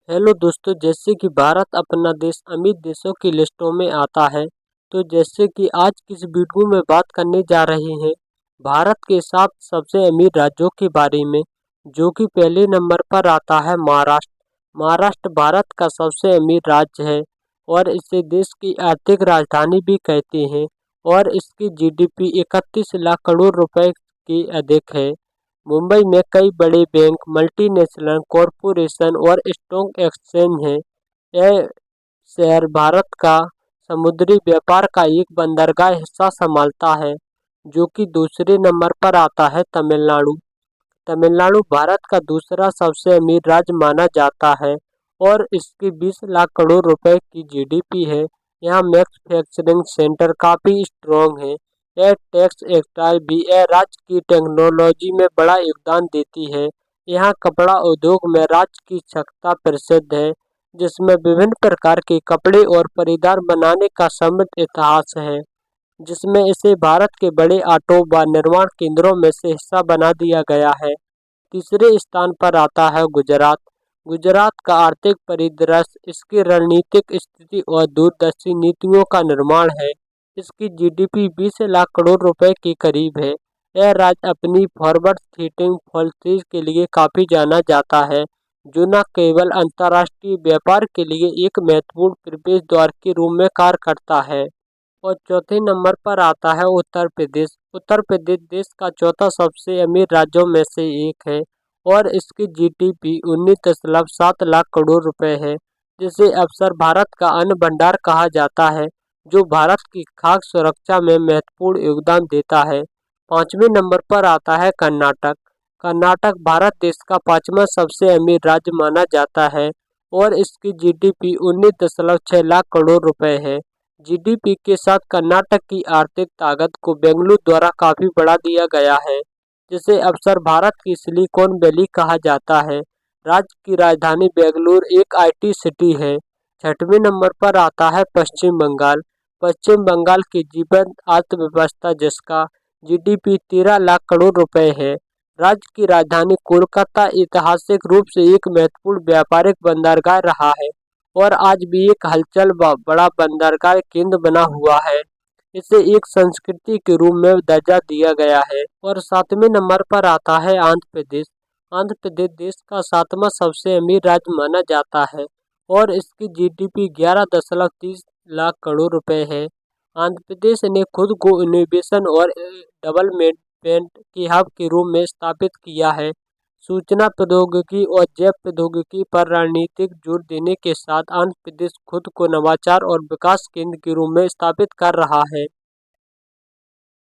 Hello दोस्तों, जैसे कि भारत अपना देश अमीर देशों की लिस्टों में आता है। तो जैसे कि आज की इस वीडियो में बात करने जा रहे हैं भारत के 7 सबसे अमीर राज्यों के बारे में, जो कि पहले नंबर पर आता है महाराष्ट्र। महाराष्ट्र भारत का सबसे अमीर राज्य है और इसे देश की आर्थिक राजधानी भी कहते हैं और इसकी जीडीपी 31 लाख करोड़ रुपए की अधिक है। मुंबई में कई बड़े बैंक, मल्टीनेशनल कॉरपोरेशन और स्टॉक एक्सचेंज हैं। यह शहर भारत का समुद्री व्यापार का एक बंदरगाह हिस्सा संभालता है, जो कि दूसरे नंबर पर आता है तमिलनाडु। तमिलनाडु भारत का दूसरा सबसे अमीर राज्य माना जाता है और इसकी 20 लाख करोड़ रुपए की जीडीपी है। यहाँ मैन्युफैक्चरिंग सेंटर काफी स्ट्रॉन्ग है। यह टैक्स एक्टाइल भी यह राज्य की टेक्नोलॉजी में बड़ा योगदान देती है। यहाँ कपड़ा उद्योग में राज्य की क्षमता प्रसिद्ध है, जिसमें विभिन्न प्रकार के कपड़े और परिधान बनाने का समृद्ध इतिहास है, जिसमें इसे भारत के बड़े ऑटो व निर्माण केंद्रों में से हिस्सा बना दिया गया है। तीसरे स्थान पर आता है गुजरात। गुजरात का आर्थिक परिदृश्य इसकी रणनीतिक स्थिति और दूरदर्शी नीतियों का निर्माण है। इसकी जीडीपी 20 लाख करोड़ रुपए के करीब है। यह राज्य अपनी फॉरवर्ड थिंकिंग पॉलिसी के लिए काफी जाना जाता है, जो न केवल अंतर्राष्ट्रीय व्यापार के लिए एक महत्वपूर्ण प्रवेश द्वार के रूप में कार्य करता है। और चौथे नंबर पर आता है उत्तर प्रदेश। उत्तर प्रदेश देश का चौथा सबसे अमीर राज्यों में से एक है और इसकी जीडीपी 19.7 लाख करोड़ रुपए है, जिसे अक्सर भारत का अन्न भंडार कहा जाता है, जो भारत की खाद्य सुरक्षा में महत्वपूर्ण योगदान देता है। पांचवें नंबर पर आता है कर्नाटक। कर्नाटक भारत देश का पांचवा सबसे अमीर राज्य माना जाता है और इसकी जीडीपी 19.6 लाख करोड़ रुपए है। जीडीपी के साथ कर्नाटक की आर्थिक ताकत को बेंगलुरु द्वारा काफी बढ़ा दिया गया है, जिसे अक्सर भारत की सिलिकॉन वैली कहा जाता है। राज्य की राजधानी बेंगलुरु एक आईटी सिटी है। छठवें नंबर पर आता है पश्चिम बंगाल। पश्चिम बंगाल की जीवंत अर्थव्यवस्था, जिसका जीडीपी 13 लाख करोड़ रुपए है। राज्य की राजधानी कोलकाता ऐतिहासिक रूप से एक महत्वपूर्ण व्यापारिक बंदरगाह रहा है और आज भी एक हलचल व बड़ा बंदरगाह केंद्र बना हुआ है। इसे एक संस्कृति के रूप में दर्जा दिया गया है। और सातवें नंबर पर आता है आंध्र प्रदेश। आंध्र प्रदेश देश का सातवां सबसे अमीर राज्य माना जाता है और इसकी जीडीपी 11.30 लाख करोड़ रुपए है। आंध्र प्रदेश ने खुद को इनोवेशन और डेवलपमेंट के हब के रूप में स्थापित किया है। सूचना प्रौद्योगिकी और जैव प्रौद्योगिकी पर रणनीतिक जोर देने के साथ आंध्र प्रदेश खुद को नवाचार और विकास केंद्र के रूप में स्थापित कर रहा है।